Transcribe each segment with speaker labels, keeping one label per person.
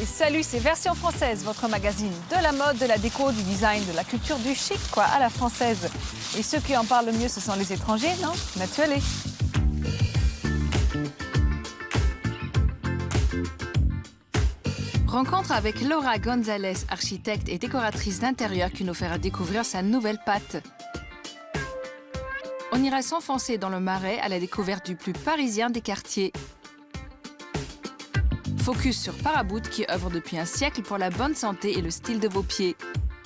Speaker 1: Et salut, c'est Version Française, votre magazine de la mode, de la déco, du design, de la culture, du chic, quoi, à la française. Et ceux qui en parlent le mieux, ce sont les étrangers, non? Naturally. Rencontre avec Laura Gonzalez, architecte et décoratrice d'intérieur qui nous fera découvrir sa nouvelle patte. On ira s'enfoncer dans le Marais à la découverte du plus parisien des quartiers. Focus sur Paraboot qui œuvre depuis un siècle pour la bonne santé et le style de vos pieds.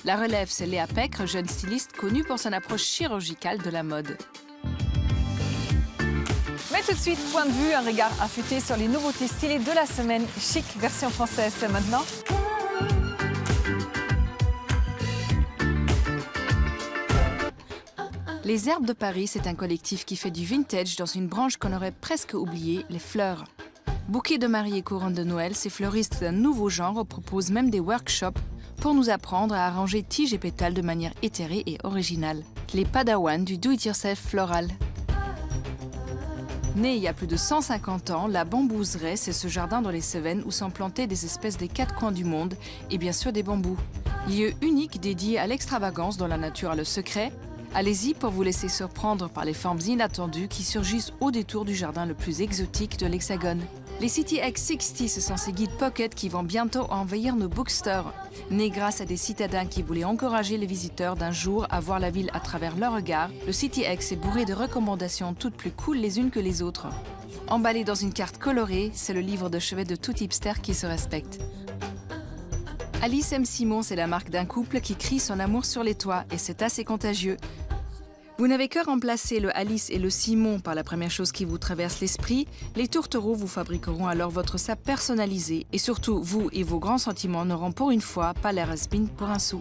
Speaker 1: La relève, c'est Léa Pecre, jeune styliste connue pour son approche chirurgicale de la mode. Mais tout de suite, point de vue, un regard affûté sur les nouveautés stylées de la semaine. Chic, Version Française, c'est maintenant. Les Herbes de Paris, c'est un collectif qui fait du vintage dans une branche qu'on aurait presque oubliée, les fleurs. Bouquets de mariée et couronnes de Noël, ces fleuristes d'un nouveau genre proposent même des workshops pour nous apprendre à arranger tiges et pétales de manière éthérée et originale. Les padawans du do-it-yourself floral. Née il y a plus de 150 ans, la Bambouseraie, c'est ce jardin dans les Cévennes où sont plantées des espèces des quatre coins du monde et bien sûr des bambous. Lieu unique dédié à l'extravagance dont la nature a le secret. Allez-y pour vous laisser surprendre par les formes inattendues qui surgissent au détour du jardin le plus exotique de l'Hexagone. Les City X60, ce sont ces guides pocket qui vont bientôt envahir nos bookstores. Nés grâce à des citadins qui voulaient encourager les visiteurs d'un jour à voir la ville à travers leur regard, le City X est bourré de recommandations toutes plus cool les unes que les autres. Emballé dans une carte colorée, c'est le livre de chevet de tout hipster qui se respecte. Alice M. Simon, c'est la marque d'un couple qui crie son amour sur les toits et c'est assez contagieux. Vous n'avez qu'à remplacer le Alice et le Simon par la première chose qui vous traverse l'esprit, les tourtereaux vous fabriqueront alors votre sape personnalisé et surtout, vous et vos grands sentiments n'auront pour une fois pas l'air has-been pour un sou.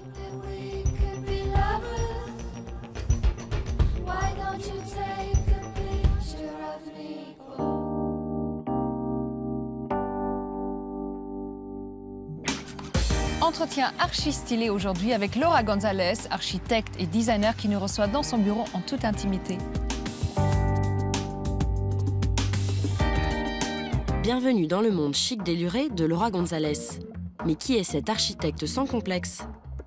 Speaker 1: Entretien archi stylé aujourd'hui avec Laura Gonzalez, architecte et designer qui nous reçoit dans son bureau en toute intimité.
Speaker 2: Bienvenue dans le monde chic déluré de Laura Gonzalez. Mais qui est cette architecte sans complexe?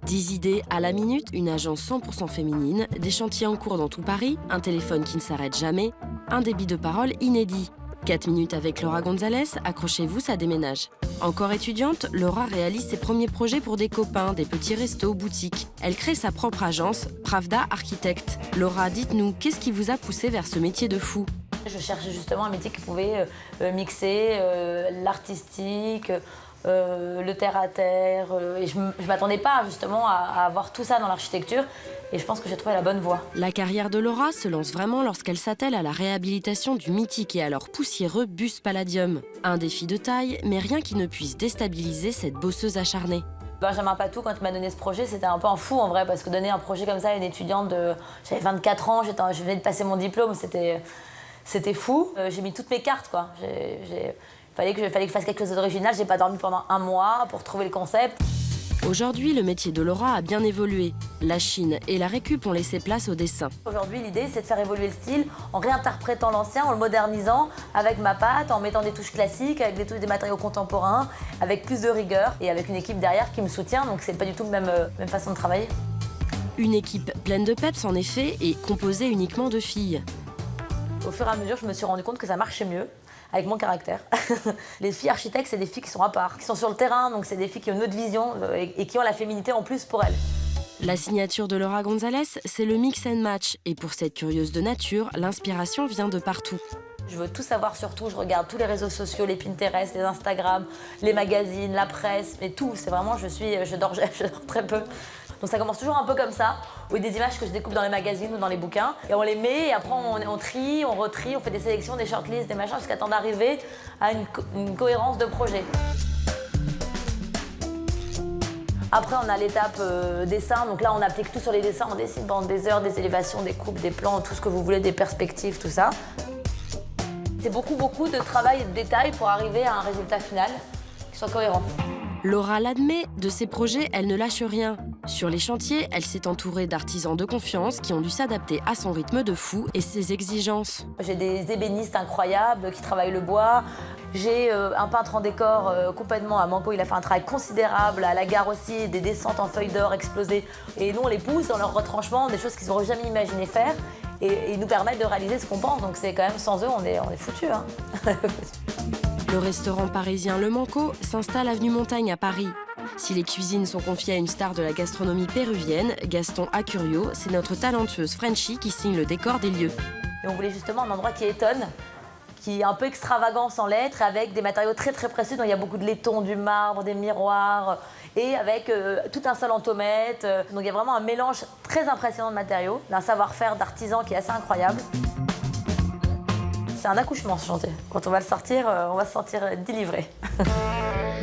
Speaker 2: 10 idées à la minute, une agence 100% féminine, des chantiers en cours dans tout Paris, un téléphone qui ne s'arrête jamais, un débit de parole inédit. 4 minutes avec Laura Gonzalez, accrochez-vous, ça déménage. Encore étudiante, Laura réalise ses premiers projets pour des copains, des petits restos, boutiques. Elle crée sa propre agence, Pravda Architect. Laura, dites-nous, qu'est-ce qui vous a poussé vers ce métier de fou?
Speaker 3: Je cherchais justement un métier qui pouvait mixer l'artistique, le terre-à-terre. Et je ne m'attendais pas justement à avoir tout ça dans l'architecture. Et je pense que j'ai trouvé la bonne voie.
Speaker 2: La carrière de Laura se lance vraiment lorsqu'elle s'attelle à la réhabilitation du mythique et alors poussiéreux bus Palladium. Un défi de taille, mais rien qui ne puisse déstabiliser cette bosseuse acharnée.
Speaker 3: Benjamin Patou, quand il m'a donné ce projet, c'était un peu un fou en vrai, parce que donner un projet comme ça à une étudiante de... J'avais 24 ans, je venais de passer mon diplôme, c'était fou. J'ai mis toutes mes cartes, quoi. Il fallait que je fasse quelque chose d'original. J'ai pas dormi pendant un mois pour trouver le concept.
Speaker 2: Aujourd'hui, le métier de Laura a bien évolué. La Chine et la récup ont laissé place au dessin.
Speaker 3: Aujourd'hui, l'idée, c'est de faire évoluer le style en réinterprétant l'ancien, en le modernisant, avec ma patte, en mettant des touches classiques, avec des matériaux contemporains, avec plus de rigueur et avec une équipe derrière qui me soutient, donc c'est pas du tout la même façon de travailler.
Speaker 2: Une équipe pleine de peps, en effet, et composée uniquement de filles.
Speaker 3: Au fur et à mesure, je me suis rendu compte que ça marchait mieux avec mon caractère. Les filles architectes, c'est des filles qui sont à part, qui sont sur le terrain, donc c'est des filles qui ont une autre vision et qui ont la féminité en plus pour elles.
Speaker 2: La signature de Laura Gonzalez, c'est le mix and match. Et pour cette curieuse de nature, l'inspiration vient de partout.
Speaker 3: Je veux tout savoir sur tout, je regarde tous les réseaux sociaux, les Pinterest, les Instagram, les magazines, la presse, et tout. C'est vraiment, je dors très peu. Donc ça commence toujours un peu comme ça, ou des images que je découpe dans les magazines ou dans les bouquins. Et on les met, et après on trie, on retrie, on fait des sélections, des shortlists, des machins, jusqu'à temps d'arriver à une cohérence de projet. Après, on a l'étape dessin. Donc là, on applique tout sur les dessins. On dessine pendant des heures, des élévations, des coupes, des plans, tout ce que vous voulez, des perspectives, tout ça. C'est beaucoup de travail et de détails pour arriver à un résultat final qui soit cohérent.
Speaker 2: Laura l'admet, de ses projets, elle ne lâche rien. Sur les chantiers, elle s'est entourée d'artisans de confiance qui ont dû s'adapter à son rythme de fou et ses exigences.
Speaker 3: J'ai des ébénistes incroyables qui travaillent le bois. J'ai un peintre en décor complètement à Manco, il a fait un travail considérable. À la gare aussi, des descentes en feuilles d'or explosées. Et nous, on les pousse dans leur retranchement, des choses qu'ils n'auraient jamais imaginé faire. Et ils nous permettent de réaliser ce qu'on pense. Donc c'est quand même, sans eux, on est foutus. Hein.
Speaker 2: Le restaurant parisien Le Manco s'installe avenue Montaigne à Paris. Si les cuisines sont confiées à une star de la gastronomie péruvienne, Gaston Acurio, c'est notre talentueuse Frenchie qui signe le décor des lieux.
Speaker 3: Et on voulait justement un endroit qui étonne, qui est un peu extravagant sans l'être, avec des matériaux très très précieux. Donc il y a beaucoup de laiton, du marbre, des miroirs, et avec tout un sol en tomate. Donc il y a vraiment un mélange très impressionnant de matériaux, d'un savoir-faire d'artisan qui est assez incroyable. C'est un accouchement ce chantier. Quand on va le sortir, on va se sentir délivré.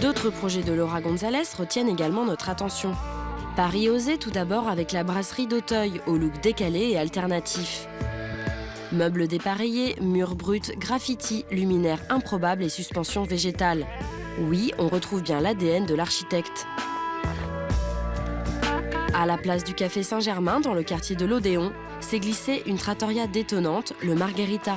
Speaker 2: D'autres projets de Laura Gonzalez retiennent également notre attention. Paris osé tout d'abord avec la brasserie d'Auteuil, au look décalé et alternatif. Meubles dépareillés, murs bruts, graffitis, luminaires improbables et suspensions végétales. Oui, on retrouve bien l'ADN de l'architecte. À la place du Café Saint-Germain, dans le quartier de l'Odéon, s'est glissée une trattoria détonnante, le Margherita.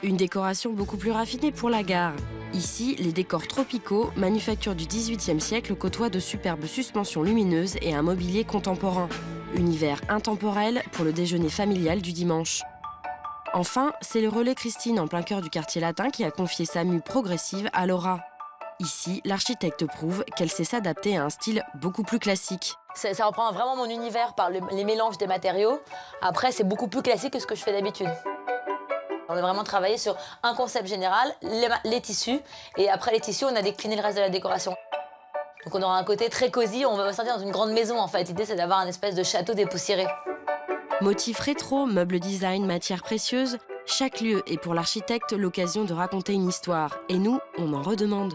Speaker 2: Une décoration beaucoup plus raffinée pour la gare. Ici, les décors tropicaux, manufacture du XVIIIe siècle, côtoient de superbes suspensions lumineuses et un mobilier contemporain. Univers intemporel pour le déjeuner familial du dimanche. Enfin, c'est le Relais Christine en plein cœur du quartier latin qui a confié sa mue progressive à Laura. Ici, l'architecte prouve qu'elle sait s'adapter à un style beaucoup plus classique.
Speaker 3: Ça reprend vraiment mon univers par les mélanges des matériaux. Après, c'est beaucoup plus classique que ce que je fais d'habitude. On a vraiment travaillé sur un concept général, les tissus, et après les tissus, on a décliné le reste de la décoration. Donc on aura un côté très cosy, on va se sentir dans une grande maison en fait. L'idée, c'est d'avoir un espèce de château dépoussiéré.
Speaker 2: Motifs rétro, meubles design, matières précieuses, chaque lieu est pour l'architecte l'occasion de raconter une histoire. Et nous, on en redemande.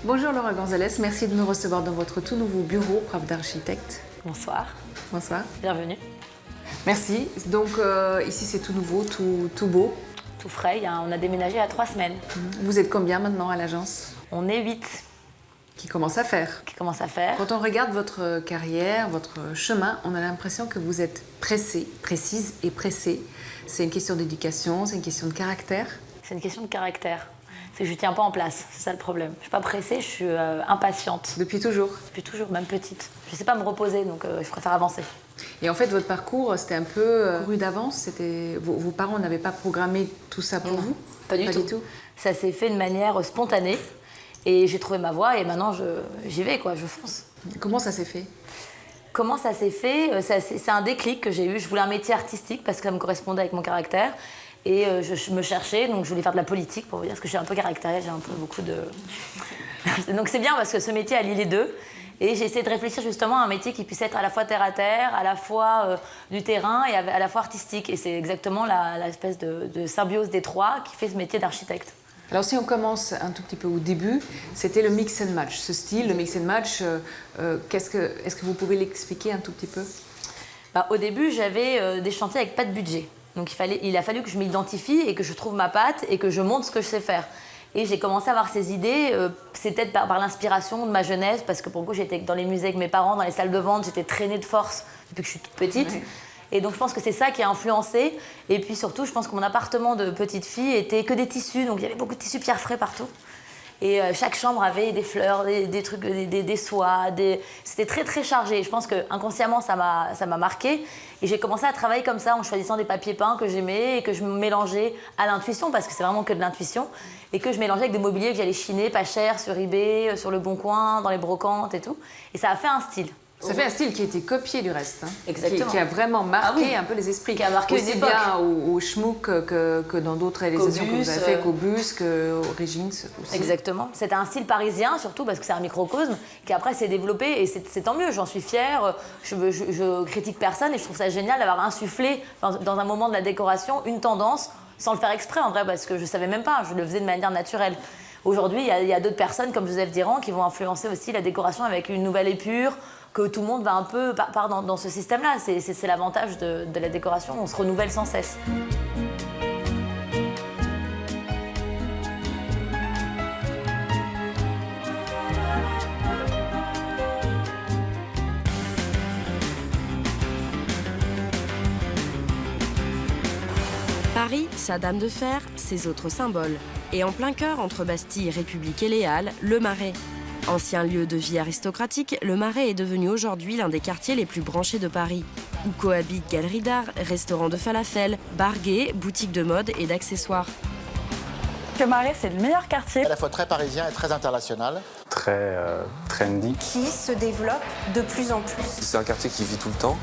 Speaker 1: Bonjour Laura Gonzalez, merci de nous recevoir dans votre tout nouveau bureau, prof d'architecte.
Speaker 3: Bonsoir.
Speaker 1: Bonsoir.
Speaker 3: Bienvenue.
Speaker 1: Merci. Donc ici c'est tout nouveau, tout beau.
Speaker 3: Tout frais, on a déménagé il y a 3 semaines.
Speaker 1: Vous êtes combien maintenant à l'agence?
Speaker 3: On est 8
Speaker 1: qui commence à faire. Quand on regarde votre carrière, votre chemin, on a l'impression que vous êtes précise et pressée. C'est une question d'éducation, c'est une question de caractère?
Speaker 3: C'est une question de caractère. C'est que je ne tiens pas en place, c'est ça le problème. Je ne suis pas pressée, je suis impatiente.
Speaker 1: Depuis toujours?
Speaker 3: Depuis toujours, même petite. Je ne sais pas me reposer, donc je préfère avancer.
Speaker 1: Et en fait, votre parcours, c'était un peu couru d'avance? Vos parents n'avaient pas programmé tout ça pour vous?
Speaker 3: Pas du tout. Ça s'est fait de manière spontanée. Et j'ai trouvé ma voie et maintenant j'y vais, je fonce.
Speaker 1: Comment ça s'est fait?
Speaker 3: Comment ça s'est fait? C'est un déclic que j'ai eu. Je voulais un métier artistique parce que ça me correspondait avec mon caractère. Et je me cherchais, donc je voulais faire de la politique pour vous dire, parce que je suis un peu caractérielle, j'ai un peu beaucoup de... Donc c'est bien parce que ce métier allie les deux. Et j'ai essayé de réfléchir justement à un métier qui puisse être à la fois terre à terre, à la fois du terrain et à la fois artistique. Et c'est exactement l'espèce de symbiose des trois qui fait ce métier d'architecte.
Speaker 1: Alors si on commence un tout petit peu au début, c'était le mix and match. Ce style, le mix and match, est-ce que vous pouvez l'expliquer un tout petit peu?
Speaker 3: Au début, j'avais des chantiers avec pas de budget. Donc il a fallu que je m'identifie et que je trouve ma patte et que je montre ce que je sais faire. Et j'ai commencé à avoir ces idées, c'est peut-être par l'inspiration de ma jeunesse, parce que pour le coup j'étais dans les musées avec mes parents, dans les salles de vente, j'étais traînée de force depuis que je suis toute petite. Oui. Et donc je pense que c'est ça qui a influencé. Et puis surtout, je pense que mon appartement de petite fille était que des tissus, donc il y avait beaucoup de tissus pierre frais partout. Et chaque chambre avait des fleurs, des trucs, des soies, c'était très très chargé. Je pense qu'inconsciemment ça m'a marqué. Et j'ai commencé à travailler comme ça en choisissant des papiers peints que j'aimais et que je mélangeais à l'intuition, parce que c'est vraiment que de l'intuition. Et que je mélangeais avec des mobiliers que j'allais chiner pas cher sur eBay, sur Le Bon Coin, dans les brocantes et tout. Et ça a fait un style.
Speaker 1: Ça fait un style qui a été copié du reste. Hein.
Speaker 3: Exactement.
Speaker 1: Qui a vraiment marqué un peu les esprits.
Speaker 3: Qui a marqué
Speaker 1: aussi bien au Schmuck que dans d'autres réalisations que vous avez fait, qu'au Bus, qu'au Regins aussi.
Speaker 3: Exactement. C'était un style parisien surtout parce que c'est un microcosme qui après s'est développé et c'est tant mieux, j'en suis fière. Je critique personne et je trouve ça génial d'avoir insufflé dans un moment de la décoration une tendance. sans le faire exprès en vrai, parce que je savais même pas, je le faisais de manière naturelle. Aujourd'hui, il y a d'autres personnes comme Joseph Diran qui vont influencer aussi la décoration avec une nouvelle épure, que tout le monde va un peu part dans ce système-là. C'est l'avantage de la décoration, on se renouvelle sans cesse.
Speaker 2: Paris, sa dame de fer, ses autres symboles. Et en plein cœur, entre Bastille, République et les Halles, le Marais. Ancien lieu de vie aristocratique, le Marais est devenu aujourd'hui l'un des quartiers les plus branchés de Paris, où cohabitent galeries d'art, restaurants de falafel, bars gays, boutiques de mode et d'accessoires.
Speaker 4: Le Marais, c'est le meilleur quartier.
Speaker 5: À la fois très parisien et très international.
Speaker 6: Très trendy.
Speaker 7: Qui se développe de plus en plus.
Speaker 8: C'est un quartier qui vit tout le temps.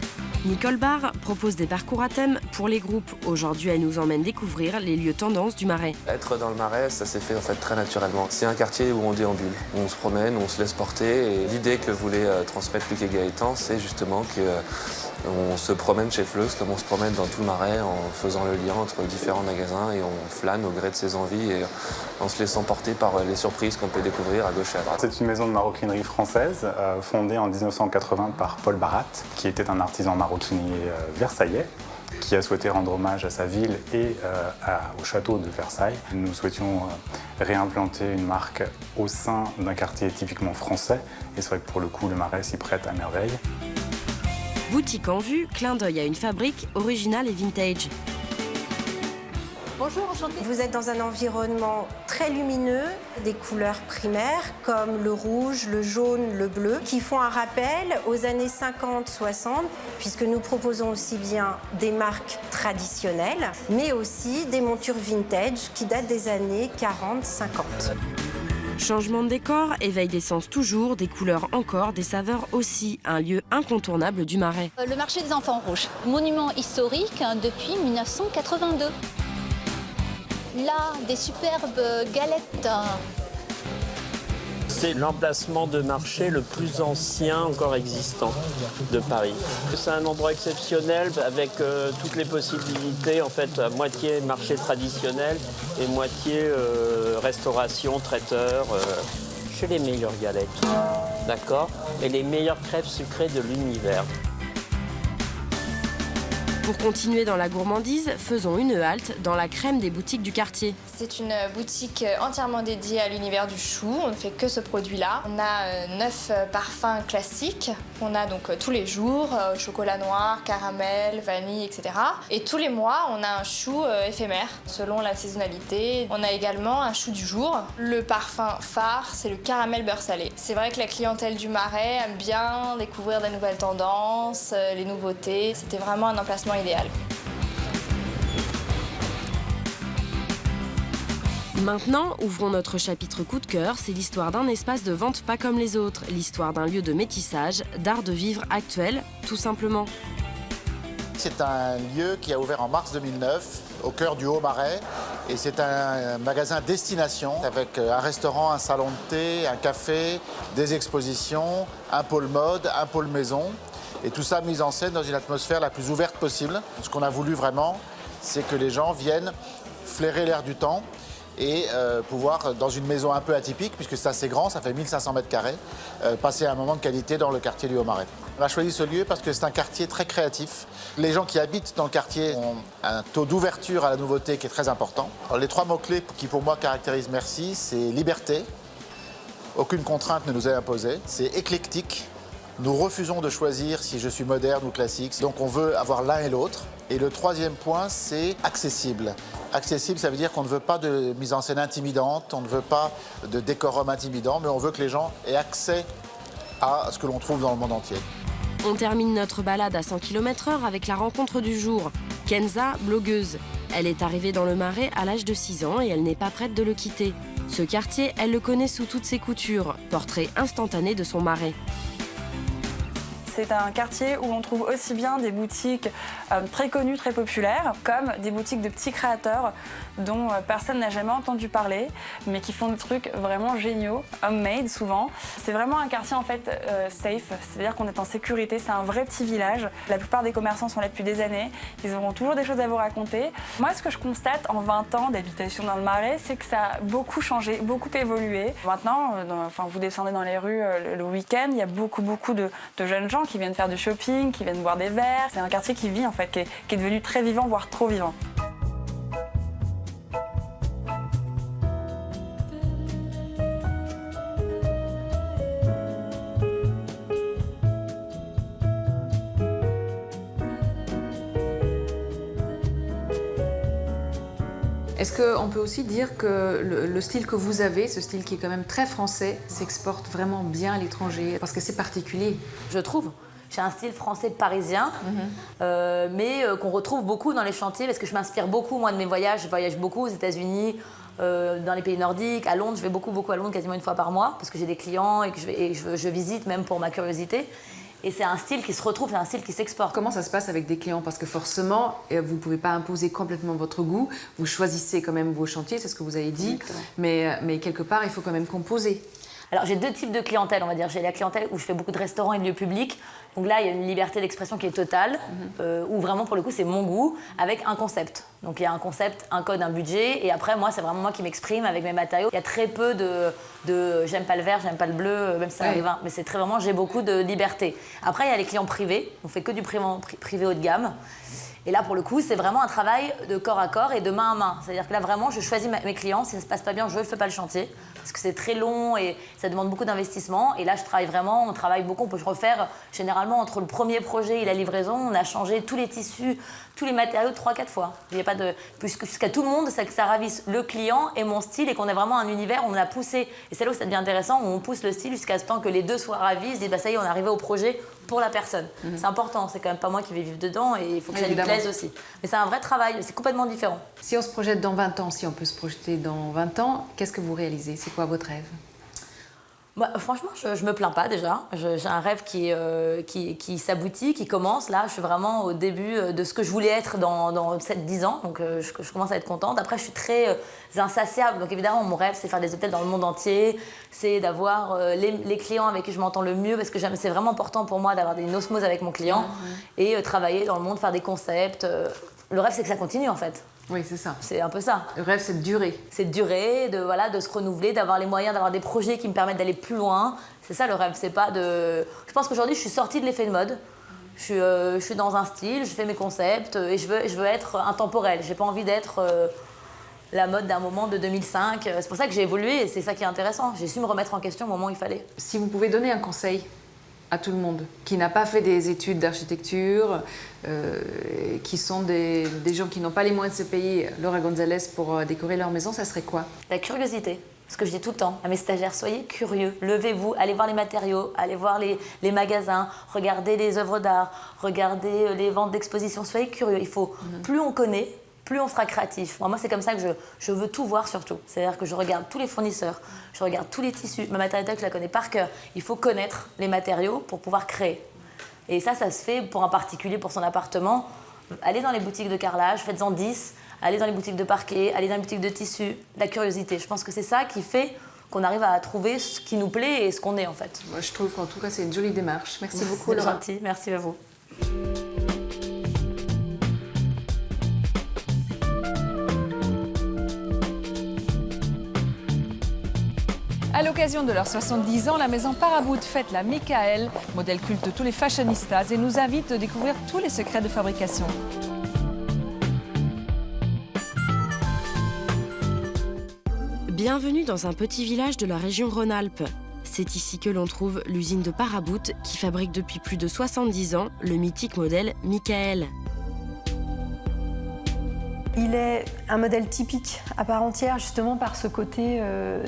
Speaker 2: Nicole Barre propose des parcours à thème pour les groupes. Aujourd'hui, elle nous emmène découvrir les lieux tendances du Marais.
Speaker 8: Être dans le Marais, ça s'est fait en fait très naturellement. C'est un quartier où on déambule, où on se promène, où on se laisse porter. Et l'idée que voulait transmettre Luc et Gaëtan, c'est justement qu'on se promène chez Fleuss comme on se promène dans tout le Marais en faisant le lien entre différents magasins et on flâne au gré de ses envies et en se laissant porter par les surprises qu'on peut découvrir à gauche et à droite.
Speaker 6: C'est une maison de maroquinerie française fondée en 1980 par Paul Barat, qui était un artisan maroquinier versaillais, qui a souhaité rendre hommage à sa ville et au château de Versailles. Nous souhaitions réimplanter une marque au sein d'un quartier typiquement français, et c'est vrai que pour le coup, le Marais s'y prête à merveille.
Speaker 2: Boutique en vue, clin d'œil à une fabrique originale et vintage.
Speaker 7: Bonjour, enchantée. Vous êtes dans un environnement très lumineux, des couleurs primaires comme le rouge, le jaune, le bleu, qui font un rappel aux années 50-60, puisque nous proposons aussi bien des marques traditionnelles, mais aussi des montures vintage qui datent des années 40-50.
Speaker 2: Changement de décor, éveil des sens toujours, des couleurs encore, des saveurs aussi, un lieu incontournable du Marais.
Speaker 9: Le marché des enfants rouges, monument historique depuis 1982. Là, des superbes galettes.
Speaker 10: C'est l'emplacement de marché le plus ancien encore existant de Paris. C'est un endroit exceptionnel avec toutes les possibilités, en fait, à moitié marché traditionnel et moitié restauration, traiteur. Chez les meilleures galettes, d'accord, et les meilleures crêpes sucrées de l'univers.
Speaker 2: Pour continuer dans la gourmandise, faisons une halte dans la crème des boutiques du quartier.
Speaker 11: C'est une boutique entièrement dédiée à l'univers du chou. On ne fait que ce produit-là. On a 9 parfums classiques. On a donc tous les jours, chocolat noir, caramel, vanille, etc. Et tous les mois, on a un chou éphémère, selon la saisonnalité. On a également un chou du jour. Le parfum phare, c'est le caramel beurre salé. C'est vrai que la clientèle du Marais aime bien découvrir des nouvelles tendances, les nouveautés. C'était vraiment un emplacement idéal.
Speaker 2: Maintenant, ouvrons notre chapitre coup de cœur. C'est l'histoire d'un espace de vente pas comme les autres. L'histoire d'un lieu de métissage, d'art de vivre actuel, tout simplement.
Speaker 5: C'est un lieu qui a ouvert en mars 2009, au cœur du Haut-Marais. Et c'est un magasin destination avec un restaurant, un salon de thé, un café, des expositions, un pôle mode, un pôle maison. Et tout ça mis en scène dans une atmosphère la plus ouverte possible. Ce qu'on a voulu vraiment, c'est que les gens viennent flairer l'air du temps et pouvoir, dans une maison un peu atypique, puisque c'est assez grand, ça fait 1500 mètres carrés, passer un moment de qualité dans le quartier du Haut-Marais. On a choisi ce lieu parce que c'est un quartier très créatif. Les gens qui habitent dans le quartier ont un taux d'ouverture à la nouveauté qui est très important. Alors, les 3 mots-clés qui pour moi caractérisent Merci, c'est liberté, aucune contrainte ne nous est imposée, c'est éclectique. Nous refusons de choisir si je suis moderne ou classique, donc on veut avoir l'un et l'autre. Et le 3e point, c'est accessible. Accessible, ça veut dire qu'on ne veut pas de mise en scène intimidante, on ne veut pas de décorum intimidant, mais on veut que les gens aient accès à ce que l'on trouve dans le monde entier.
Speaker 2: On termine notre balade à 100 km/h avec la rencontre du jour. Kenza, blogueuse. Elle est arrivée dans le Marais à l'âge de 6 ans et elle n'est pas prête de le quitter. Ce quartier, elle le connaît sous toutes ses coutures. Portrait instantané de son Marais.
Speaker 4: c'est un quartier où on trouve aussi bien des boutiques très connues, très populaires, comme des boutiques de petits créateurs dont personne n'a jamais entendu parler, mais qui font des trucs vraiment géniaux, homemade souvent. C'est vraiment un quartier en fait safe, c'est-à-dire qu'on est en sécurité, c'est un vrai petit village. La plupart des commerçants sont là depuis des années, ils auront toujours des choses à vous raconter. Moi, ce que je constate en 20 ans d'habitation dans le Marais, c'est que ça a beaucoup changé, beaucoup évolué. Maintenant, vous descendez dans les rues le week-end, il y a beaucoup de jeunes gens qui viennent faire du shopping, qui viennent boire des verres. C'est un quartier qui vit en fait, qui est devenu très vivant, voire trop vivant.
Speaker 1: Est-ce qu'on peut aussi dire que le style que vous avez, ce style qui est quand même très français, s'exporte vraiment bien à l'étranger? Parce que c'est particulier.
Speaker 3: Je trouve. J'ai un style français parisien, mais qu'on retrouve beaucoup dans les chantiers parce que je m'inspire beaucoup, moi, de mes voyages. Je voyage beaucoup aux États-Unis, dans les pays nordiques, à Londres. Je vais beaucoup à Londres, quasiment une fois par mois, parce que j'ai des clients et que je visite même pour ma curiosité. Et c'est un style qui se retrouve, c'est un style qui s'exporte.
Speaker 1: Comment ça se passe avec des clients? Parce que forcément, vous ne pouvez pas imposer complètement votre goût. Vous choisissez quand même vos chantiers, c'est ce que vous avez dit. Mais quelque part, il faut quand même composer.
Speaker 3: Alors j'ai deux types de clientèle, on va dire. J'ai la clientèle où je fais beaucoup de restaurants et de lieux publics. Donc là, il y a une liberté d'expression qui est totale, où vraiment, pour le coup, c'est mon goût, avec un concept. Donc il y a un concept, un code, un budget. Et après, moi, c'est vraiment moi qui m'exprime avec mes matériaux. Il y a très peu de j'aime pas le vert, j'aime pas le bleu, même si ça arrive. Hein, mais c'est très vraiment, j'ai beaucoup de liberté. Après, il y a les clients privés. On fait que du privé haut de gamme. Et là, pour le coup, c'est vraiment un travail de corps à corps et de main à main. C'est-à-dire que là, vraiment, je choisis mes clients. Si ça ne se passe pas bien, je ne fais pas le chantier. Parce que c'est très long et ça demande beaucoup d'investissement. Et là, on travaille beaucoup. On peut refaire, généralement, entre le premier projet et la livraison, on a changé tous les tissus, tous les matériaux 3-4 fois. Il n'y a pas de... Jusqu'à tout le monde, c'est que ça ravisse le client et mon style et qu'on ait vraiment un univers où on a poussé. Et c'est là où ça devient intéressant, où on pousse le style jusqu'à ce temps que les deux soient ravis, se disent, bah, ça y est, on est arrivé au projet pour la personne. C'est important, c'est quand même pas moi qui vais vivre dedans et il faut que ça lui plaise aussi. Mais c'est un vrai travail, c'est complètement différent.
Speaker 1: Si on se projette dans 20 ans, si on peut se projeter dans 20 ans, qu'est-ce que vous réalisez? C'est quoi votre rêve?
Speaker 3: Bah, franchement, je me plains pas déjà. J'ai un rêve qui s'aboutit, qui commence. Là, je suis vraiment au début de ce que je voulais être dans 7-10 ans. Donc, je commence à être contente. Après, je suis très insatiable. Donc, évidemment, mon rêve, c'est faire des hôtels dans le monde entier. C'est d'avoir les clients avec qui je m'entends le mieux. Parce que c'est vraiment important pour moi d'avoir une osmose avec mon client. Et travailler dans le monde, faire des concepts. Le rêve, c'est que ça continue, en fait.
Speaker 1: Oui, c'est ça.
Speaker 3: C'est un peu ça.
Speaker 1: Le rêve, c'est de durer.
Speaker 3: C'est de durer, de se renouveler, d'avoir les moyens, d'avoir des projets qui me permettent d'aller plus loin. C'est ça le rêve, c'est pas de... Je pense qu'aujourd'hui, je suis sortie de l'effet de mode. Je suis dans un style, je fais mes concepts et je veux être intemporelle. J'ai pas envie d'être la mode d'un moment de 2005. C'est pour ça que j'ai évolué et c'est ça qui est intéressant. J'ai su me remettre en question au moment où il fallait.
Speaker 1: Si vous pouvez donner un conseil à tout le monde qui n'a pas fait des études d'architecture, qui sont des gens qui n'ont pas les moyens de se payer Laura Gonzalez pour décorer leur maison, ça serait quoi?
Speaker 3: La curiosité. Ce que je dis tout le temps à mes stagiaires, soyez curieux, levez-vous, allez voir les matériaux, allez voir les magasins, regardez les œuvres d'art, regardez les ventes d'exposition, soyez curieux. Il faut, plus on connaît, plus on sera créatif. Moi, c'est comme ça que je veux tout voir surtout. C'est-à-dire que je regarde tous les fournisseurs, je regarde tous les tissus. Ma matérialité, je la connais par cœur. Il faut connaître les matériaux pour pouvoir créer. Et ça se fait pour un particulier, pour son appartement. Allez dans les boutiques de carrelage, faites-en 10. Allez dans les boutiques de parquet, allez dans les boutiques de tissus. La curiosité, je pense que c'est ça qui fait qu'on arrive à trouver ce qui nous plaît et ce qu'on est en fait.
Speaker 1: Moi, je trouve qu'en tout cas, c'est une jolie démarche. Merci beaucoup, Laura.
Speaker 3: C'est gentil, merci à vous.
Speaker 12: À l'occasion de leurs 70 ans, la maison Paraboot fête la Michael, modèle culte de tous les fashionistas, et nous invite à découvrir tous les secrets de fabrication.
Speaker 2: Bienvenue dans un petit village de la région Rhône-Alpes. C'est ici que l'on trouve l'usine de Paraboot qui fabrique depuis plus de 70 ans le mythique modèle Michael.
Speaker 13: Il est un modèle typique à part entière, justement par ce côté,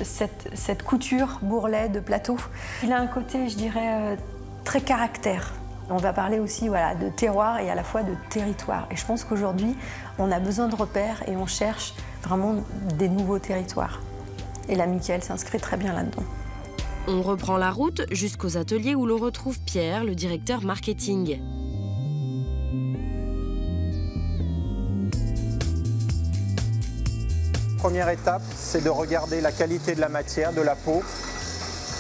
Speaker 13: cette couture bourrelet de plateau. Il a un côté, je dirais, très caractère. On va parler aussi de terroir et à la fois de territoire. Et je pense qu'aujourd'hui, on a besoin de repères et on cherche vraiment des nouveaux territoires. Et la Michael s'inscrit très bien là-dedans.
Speaker 2: On reprend la route jusqu'aux ateliers où l'on retrouve Pierre, le directeur marketing.
Speaker 14: Première étape, c'est de regarder la qualité de la matière, de la peau,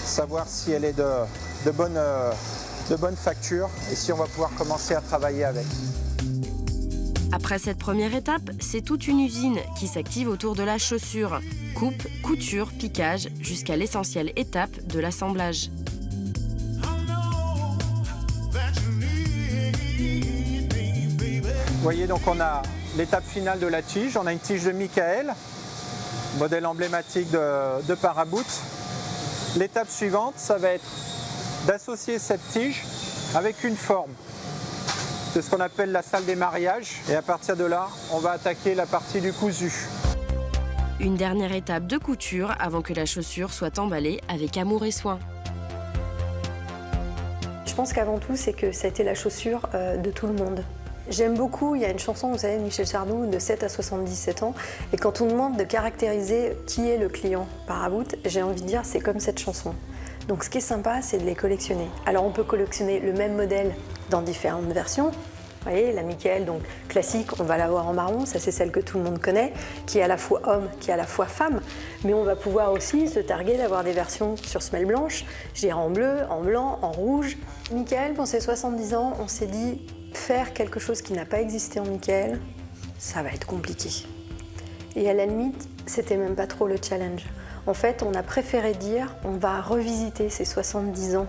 Speaker 14: savoir si elle est de bonne facture et si on va pouvoir commencer à travailler avec.
Speaker 2: Après cette première étape, c'est toute une usine qui s'active autour de la chaussure. Coupe, couture, piquage, jusqu'à l'essentielle étape de l'assemblage.
Speaker 14: Vous voyez, donc on a l'étape finale de la tige. On a une tige de Michael, modèle emblématique de Paraboot. L'étape suivante, ça va être d'associer cette tige avec une forme. C'est ce qu'on appelle la salle des mariages. Et à partir de là, on va attaquer la partie du cousu.
Speaker 2: Une dernière étape de couture avant que la chaussure soit emballée avec amour et soin.
Speaker 13: Je pense qu'avant tout, c'est que ça a été la chaussure de tout le monde. J'aime beaucoup, il y a une chanson, vous savez, de Michel Sardou, de 7 à 77 ans. Et quand on demande de caractériser qui est le client Paraboot, j'ai envie de dire c'est comme cette chanson. Donc ce qui est sympa, c'est de les collectionner. Alors on peut collectionner le même modèle dans différentes versions. Vous voyez, la Michael, donc classique, on va l'avoir en marron, ça c'est celle que tout le monde connaît, qui est à la fois homme, qui est à la fois femme. Mais on va pouvoir aussi se targuer d'avoir des versions sur semelle blanche, je dirais en bleu, en blanc, en rouge. Michael, pour ses 70 ans, on s'est dit, faire quelque chose qui n'a pas existé en Michael, ça va être compliqué. Et à la limite, c'était même pas trop le challenge. En fait, on a préféré dire, on va revisiter ces 70 ans,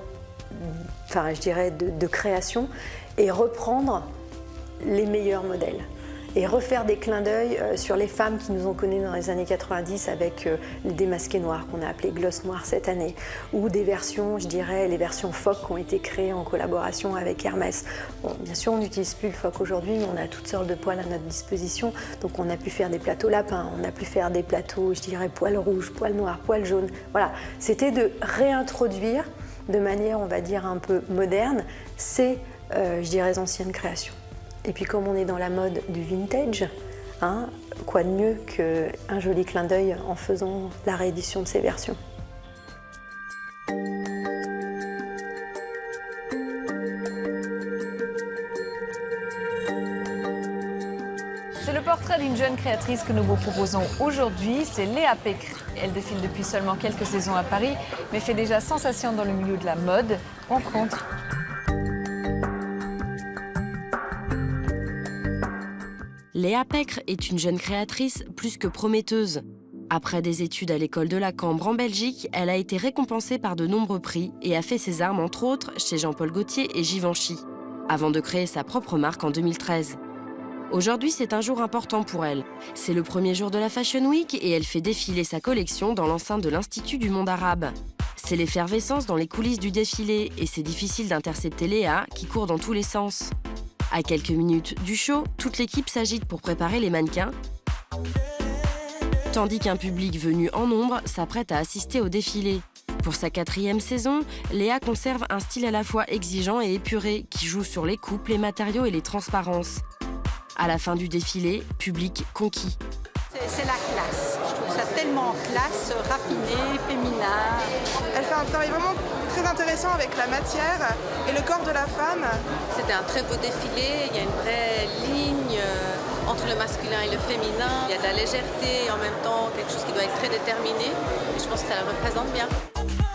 Speaker 13: enfin je dirais de création, et reprendre les meilleurs modèles. Et refaire des clins d'œil sur les femmes qui nous ont connus dans les années 90 avec le démasqué noir qu'on a appelé gloss noir cette année, ou des versions, je dirais, les versions phoque qui ont été créées en collaboration avec Hermès. Bon, bien sûr, on n'utilise plus le phoque aujourd'hui, mais on a toutes sortes de poils à notre disposition, donc on a pu faire des plateaux lapins, on a pu faire des plateaux, je dirais, poils rouges, poils noirs, poils jaunes. Voilà, c'était de réintroduire de manière, on va dire, un peu moderne, ces, je dirais, anciennes créations. Et puis comme on est dans la mode du vintage, hein, quoi de mieux qu'un joli clin d'œil en faisant la réédition de ces versions.
Speaker 12: C'est le portrait d'une jeune créatrice que nous vous proposons aujourd'hui, c'est Léa Pécre. Elle défile depuis seulement quelques saisons à Paris, mais fait déjà sensation dans le milieu de la mode. Rencontre.
Speaker 2: Léa Pécre est une jeune créatrice plus que prometteuse. Après des études à l'école de la Cambre en Belgique, elle a été récompensée par de nombreux prix et a fait ses armes entre autres chez Jean-Paul Gaultier et Givenchy, avant de créer sa propre marque en 2013. Aujourd'hui, c'est un jour important pour elle. C'est le premier jour de la Fashion Week et elle fait défiler sa collection dans l'enceinte de l'Institut du monde arabe. C'est l'effervescence dans les coulisses du défilé et c'est difficile d'intercepter Léa qui court dans tous les sens. À quelques minutes du show, toute l'équipe s'agite pour préparer les mannequins, tandis qu'un public venu en nombre s'apprête à assister au défilé. Pour sa 4e saison, Léa conserve un style à la fois exigeant et épuré qui joue sur les coupes, les matériaux et les transparences. À la fin du défilé, public conquis.
Speaker 15: C'est la classe. Je trouve ça tellement classe, raffiné, féminin.
Speaker 16: Elle fait un travail vraiment très intéressant avec la matière et le corps de la femme.
Speaker 17: C'était un très beau défilé, il y a une vraie ligne entre le masculin et le féminin. Il y a de la légèreté et en même temps quelque chose qui doit être très déterminé. Et je pense que ça la représente bien.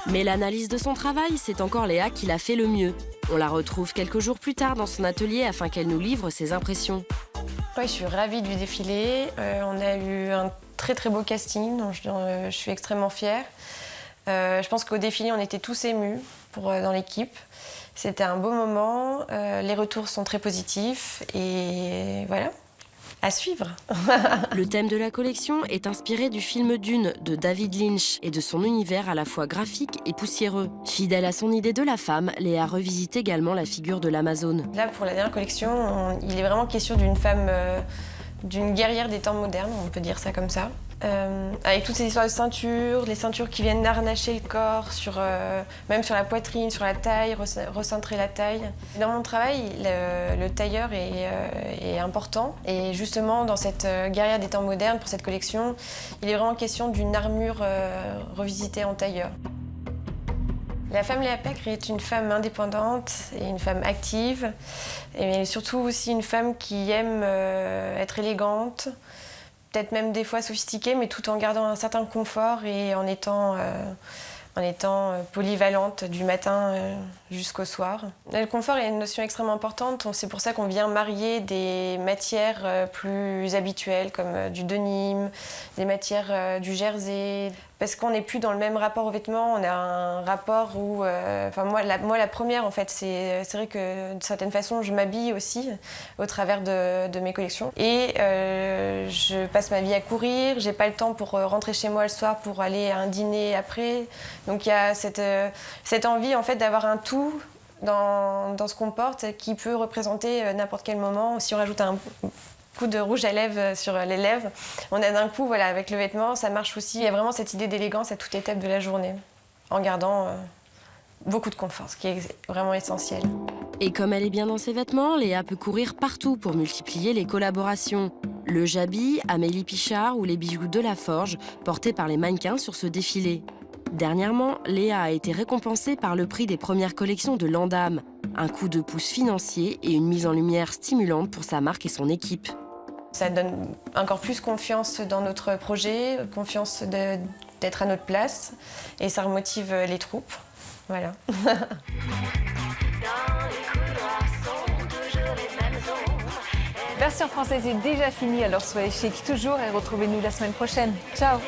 Speaker 2: Mais l'analyse de son travail, c'est encore Léa qui l'a fait le mieux. On la retrouve quelques jours plus tard dans son atelier afin qu'elle nous livre ses impressions.
Speaker 18: Ouais, je suis ravie du défilé. On a eu un très très beau casting, dont je suis extrêmement fière. Je pense qu'au défilé, on était tous émus dans l'équipe. C'était un beau moment. Les retours sont très positifs et voilà. À suivre.
Speaker 2: Le thème de la collection est inspiré du film Dune de David Lynch et de son univers à la fois graphique et poussiéreux. Fidèle à son idée de la femme, Léa revisite également la figure de l'Amazone.
Speaker 18: Là, pour la dernière collection, il est vraiment question d'une femme, d'une guerrière des temps modernes, on peut dire ça comme ça. Avec toutes ces histoires de ceintures, les ceintures qui viennent harnacher le corps, même sur la poitrine, sur la taille, recentrer la taille. Dans mon travail, le tailleur est important. Et justement, dans cette guerrière des temps modernes, pour cette collection, il est vraiment question d'une armure revisitée en tailleur. La femme Léa Pecre est une femme indépendante et une femme active, et surtout aussi une femme qui aime être élégante, peut-être même des fois sophistiquée, mais tout en gardant un certain confort et en étant polyvalente du matin jusqu'au soir. Le confort est une notion extrêmement importante, c'est pour ça qu'on vient marier des matières plus habituelles comme du denim, des matières du jersey, parce qu'on n'est plus dans le même rapport aux vêtements, on a un rapport où... moi, la première, en fait, c'est vrai que d'une certaine façon, je m'habille aussi au travers de mes collections. Et je passe ma vie à courir, j'ai pas le temps pour rentrer chez moi le soir pour aller à un dîner après. Donc il y a cette envie, en fait, d'avoir un tout dans ce qu'on porte qui peut représenter n'importe quel moment. Si on rajoute un coup de rouge à lèvres sur les lèvres, on a d'un coup, voilà, avec le vêtement, ça marche aussi. Il y a vraiment cette idée d'élégance à toute étape de la journée, en gardant beaucoup de confort, ce qui est vraiment essentiel.
Speaker 2: Et comme elle est bien dans ses vêtements, Léa peut courir partout pour multiplier les collaborations. Le Jabi, Amélie Pichard ou les bijoux de la Forge, portés par les mannequins sur ce défilé. Dernièrement, Léa a été récompensée par le prix des premières collections de Landam, un coup de pouce financier et une mise en lumière stimulante pour sa marque et son équipe.
Speaker 18: Ça donne encore plus confiance dans notre projet, confiance d'être à notre place, et ça remotive les troupes. Voilà.
Speaker 12: Version française est déjà finie, alors soyez chic toujours et retrouvez-nous la semaine prochaine. Ciao!